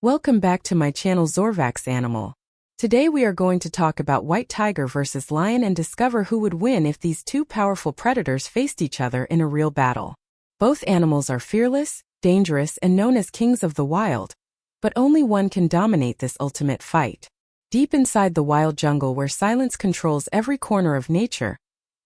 Welcome back to my channel Zorvax Animal. Today we are going to talk about white tiger versus lion and discover who would win if these two powerful predators faced each other in a real battle. Both animals are fearless, dangerous, and known as kings of the wild, but only one can dominate this ultimate fight. Deep inside the wild jungle where silence controls every corner of nature,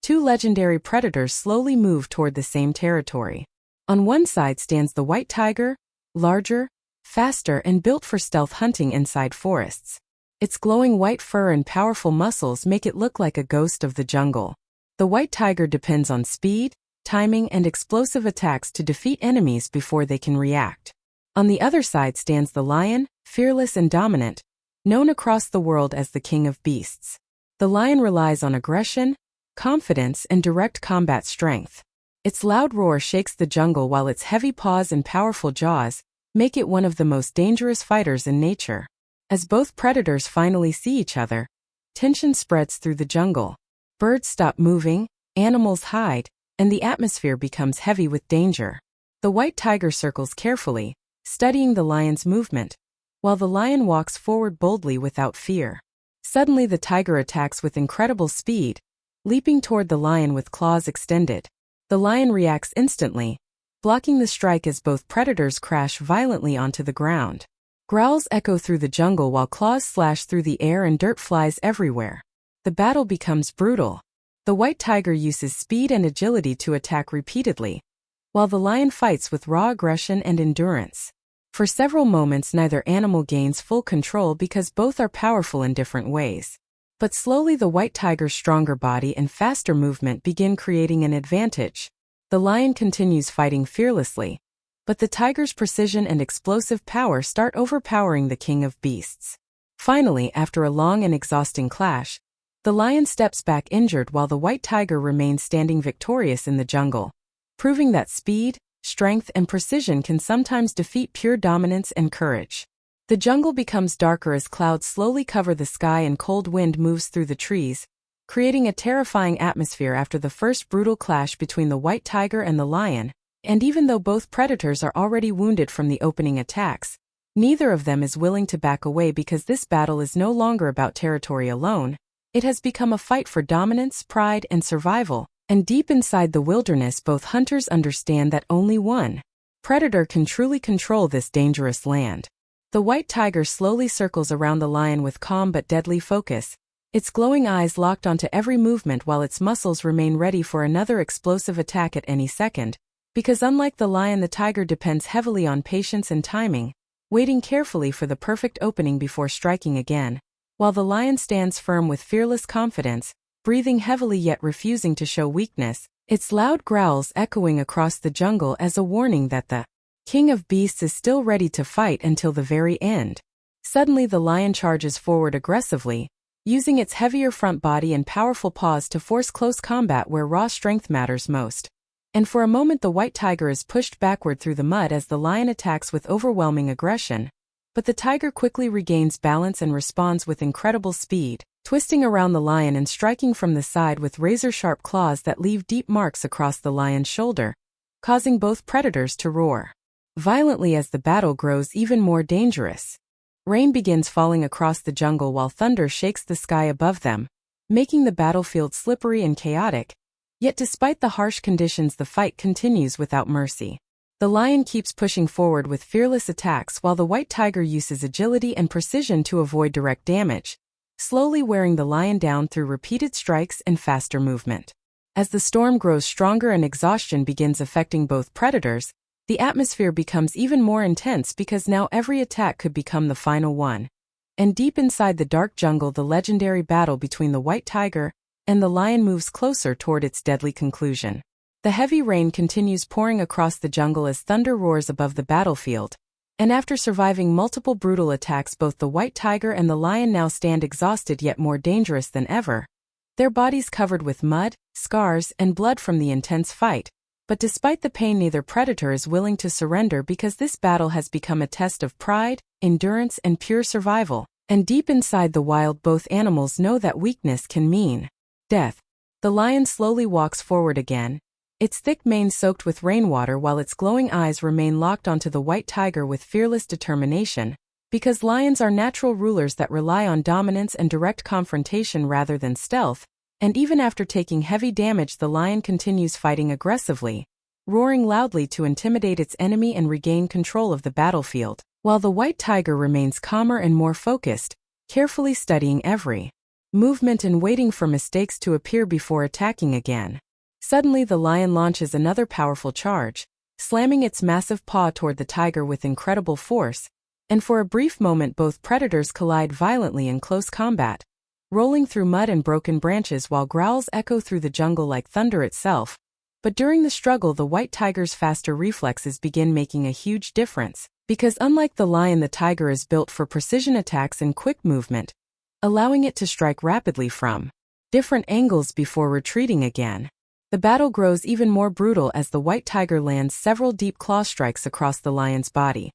two legendary predators slowly move toward the same territory. On one side stands the white tiger, larger, faster, and built for stealth hunting inside forests. Its glowing white fur and powerful muscles make it look like a ghost of the jungle. The white tiger depends on speed, timing, and explosive attacks to defeat enemies before they can react. On the other side stands the lion, fearless and dominant, known across the world as the king of beasts. The lion relies on aggression, confidence, and direct combat strength. Its loud roar shakes the jungle while its heavy paws and powerful jaws make it one of the most dangerous fighters in nature. As both predators finally see each other, tension spreads through the jungle. Birds stop moving, animals hide, and the atmosphere becomes heavy with danger. The white tiger circles carefully, studying the lion's movement, while the lion walks forward boldly without fear. Suddenly the tiger attacks with incredible speed, leaping toward the lion with claws extended. The lion reacts instantly, blocking the strike as both predators crash violently onto the ground. Growls echo through the jungle while claws slash through the air and dirt flies everywhere. The battle becomes brutal. The white tiger uses speed and agility to attack repeatedly, while the lion fights with raw aggression and endurance. For several moments neither animal gains full control because both are powerful in different ways. But slowly the white tiger's stronger body and faster movement begin creating an advantage. The lion continues fighting fearlessly, but the tiger's precision and explosive power start overpowering the king of beasts. Finally, after a long and exhausting clash, the lion steps back injured while the white tiger remains standing victorious in the jungle, proving that speed, strength, and precision can sometimes defeat pure dominance and courage. The jungle becomes darker as clouds slowly cover the sky and cold wind moves through the trees, creating a terrifying atmosphere after the first brutal clash between the white tiger and the lion. And even though both predators are already wounded from the opening attacks, neither of them is willing to back away because this battle is no longer about territory alone. It has become a fight for dominance, pride, and survival. And deep inside the wilderness, both hunters understand that only one predator can truly control this dangerous land. The white tiger slowly circles around the lion with calm but deadly focus, its glowing eyes locked onto every movement while its muscles remain ready for another explosive attack at any second. Because unlike the lion, the tiger depends heavily on patience and timing, waiting carefully for the perfect opening before striking again, while the lion stands firm with fearless confidence, breathing heavily yet refusing to show weakness, its loud growls echoing across the jungle as a warning that the king of beasts is still ready to fight until the very end. Suddenly the lion charges forward aggressively, using its heavier front body and powerful paws to force close combat where raw strength matters most. And for a moment the white tiger is pushed backward through the mud as the lion attacks with overwhelming aggression. But the tiger quickly regains balance and responds with incredible speed, twisting around the lion and striking from the side with razor-sharp claws that leave deep marks across the lion's shoulder, causing both predators to roar violently as the battle grows even more dangerous. Rain begins falling across the jungle while thunder shakes the sky above them, making the battlefield slippery and chaotic. Yet despite the harsh conditions, the fight continues without mercy. The lion keeps pushing forward with fearless attacks while the white tiger uses agility and precision to avoid direct damage, slowly wearing the lion down through repeated strikes and faster movement. As the storm grows stronger and exhaustion begins affecting both predators, the atmosphere becomes even more intense because now every attack could become the final one. And deep inside the dark jungle, the legendary battle between the white tiger and the lion moves closer toward its deadly conclusion. The heavy rain continues pouring across the jungle as thunder roars above the battlefield. And after surviving multiple brutal attacks, both the white tiger and the lion now stand exhausted yet more dangerous than ever, their bodies covered with mud, scars, and blood from the intense fight. But despite the pain, neither predator is willing to surrender because this battle has become a test of pride, endurance, and pure survival. And deep inside the wild, both animals know that weakness can mean death. The lion slowly walks forward again, its thick mane soaked with rainwater while its glowing eyes remain locked onto the white tiger with fearless determination. Because lions are natural rulers that rely on dominance and direct confrontation rather than stealth, and even after taking heavy damage the lion continues fighting aggressively, roaring loudly to intimidate its enemy and regain control of the battlefield, while the white tiger remains calmer and more focused, carefully studying every movement and waiting for mistakes to appear before attacking again. Suddenly the lion launches another powerful charge, slamming its massive paw toward the tiger with incredible force, and for a brief moment both predators collide violently in close combat, rolling through mud and broken branches while growls echo through the jungle like thunder itself. But during the struggle the white tiger's faster reflexes begin making a huge difference, because unlike the lion the tiger is built for precision attacks and quick movement, allowing it to strike rapidly from different angles before retreating again. The battle grows even more brutal as the white tiger lands several deep claw strikes across the lion's body,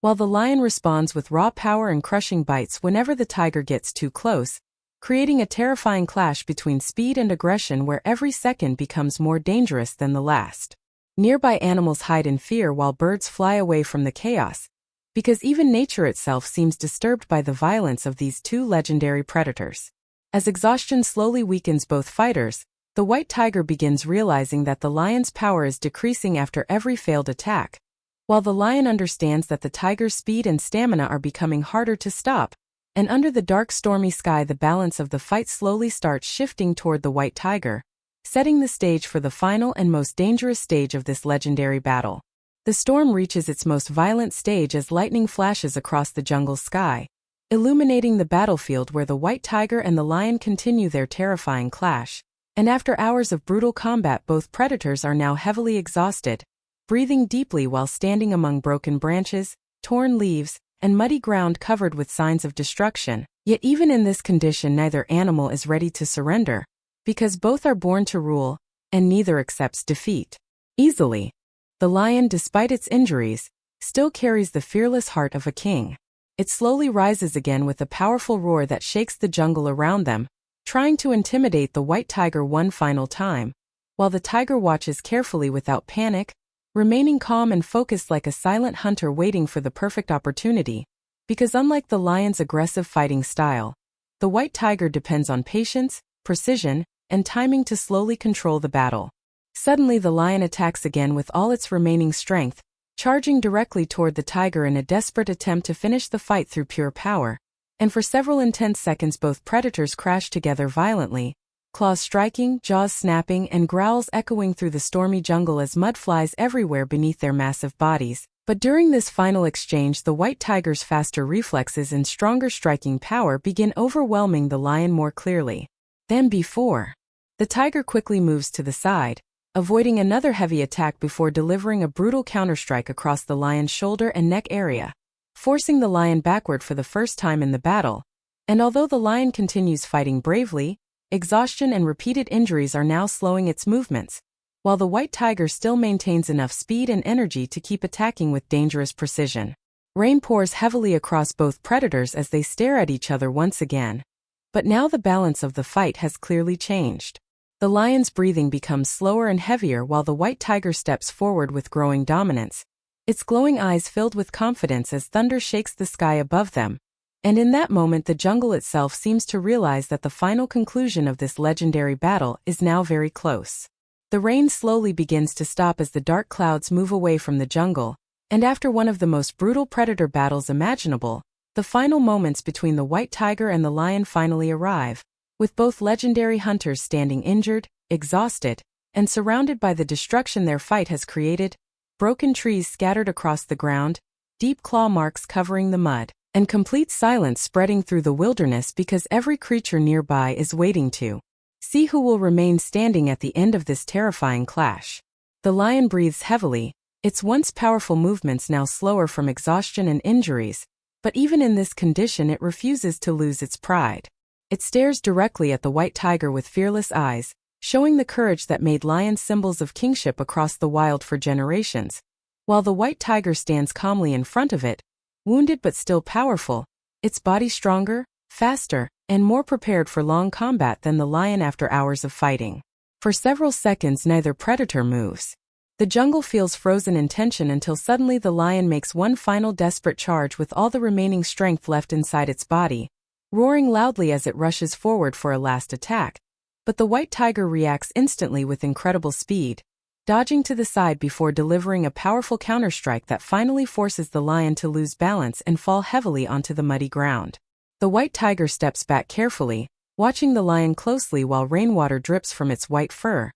while the lion responds with raw power and crushing bites whenever the tiger gets too close, creating a terrifying clash between speed and aggression where every second becomes more dangerous than the last. Nearby animals hide in fear while birds fly away from the chaos, because even nature itself seems disturbed by the violence of these two legendary predators. As exhaustion slowly weakens both fighters, the white tiger begins realizing that the lion's power is decreasing after every failed attack, while the lion understands that the tiger's speed and stamina are becoming harder to stop, and under the dark stormy sky the balance of the fight slowly starts shifting toward the white tiger, setting the stage for the final and most dangerous stage of this legendary battle. The storm reaches its most violent stage as lightning flashes across the jungle sky, illuminating the battlefield where the white tiger and the lion continue their terrifying clash. And after hours of brutal combat both predators are now heavily exhausted, breathing deeply while standing among broken branches, torn leaves, and muddy ground covered with signs of destruction. Yet even in this condition neither animal is ready to surrender, because both are born to rule, and neither accepts defeat easily. The lion, despite its injuries, still carries the fearless heart of a king. It slowly rises again with a powerful roar that shakes the jungle around them, trying to intimidate the white tiger one final time, while the tiger watches carefully without panic, remaining calm and focused like a silent hunter waiting for the perfect opportunity, because unlike the lion's aggressive fighting style, the white tiger depends on patience, precision, and timing to slowly control the battle. Suddenly the lion attacks again with all its remaining strength, charging directly toward the tiger in a desperate attempt to finish the fight through pure power, and for several intense seconds both predators crash together violently, claws striking, jaws snapping, and growls echoing through the stormy jungle as mud flies everywhere beneath their massive bodies. But during this final exchange the white tiger's faster reflexes and stronger striking power begin overwhelming the lion more clearly than before. The tiger quickly moves to the side, avoiding another heavy attack before delivering a brutal counterstrike across the lion's shoulder and neck area, forcing the lion backward for the first time in the battle. And although the lion continues fighting bravely, exhaustion and repeated injuries are now slowing its movements, while the white tiger still maintains enough speed and energy to keep attacking with dangerous precision. Rain pours heavily across both predators as they stare at each other once again. But now the balance of the fight has clearly changed. The lion's breathing becomes slower and heavier while the white tiger steps forward with growing dominance, its glowing eyes filled with confidence as thunder shakes the sky above them. And in that moment the jungle itself seems to realize that the final conclusion of this legendary battle is now very close. The rain slowly begins to stop as the dark clouds move away from the jungle, and after one of the most brutal predator battles imaginable, the final moments between the white tiger and the lion finally arrive, with both legendary hunters standing injured, exhausted, and surrounded by the destruction their fight has created, broken trees scattered across the ground, deep claw marks covering the mud, and complete silence spreading through the wilderness because every creature nearby is waiting to see who will remain standing at the end of this terrifying clash. The lion breathes heavily, its once powerful movements now slower from exhaustion and injuries, but even in this condition it refuses to lose its pride. It stares directly at the white tiger with fearless eyes, showing the courage that made lions symbols of kingship across the wild for generations, while the white tiger stands calmly in front of it, wounded but still powerful, its body stronger, faster, and more prepared for long combat than the lion after hours of fighting. For several seconds neither predator moves, The jungle feels frozen in tension until suddenly the lion makes one final desperate charge with all the remaining strength left inside its body, roaring loudly as it rushes forward for a last attack. But the white tiger reacts instantly with incredible speed, dodging to the side before delivering a powerful counterstrike that finally forces the lion to lose balance and fall heavily onto the muddy ground. The white tiger steps back carefully, watching the lion closely while rainwater drips from its white fur.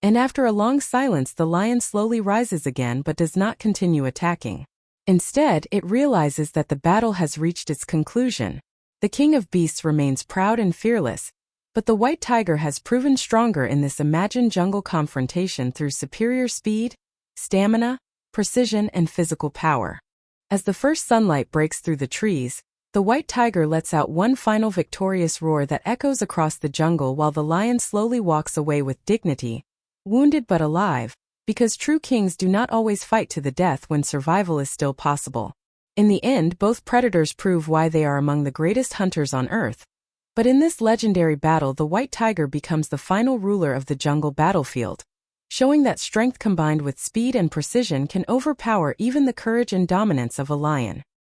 And after a long silence, the lion slowly rises again but does not continue attacking. Instead, it realizes that the battle has reached its conclusion. The king of beasts remains proud and fearless, but the white tiger has proven stronger in this imagined jungle confrontation through superior speed, stamina, precision, and physical power. As the first sunlight breaks through the trees, the white tiger lets out one final victorious roar that echoes across the jungle while the lion slowly walks away with dignity, wounded but alive, because true kings do not always fight to the death when survival is still possible. In the end, both predators prove why they are among the greatest hunters on Earth. But in this legendary battle, the white tiger becomes the final ruler of the jungle battlefield, showing that strength combined with speed and precision can overpower even the courage and dominance of a lion.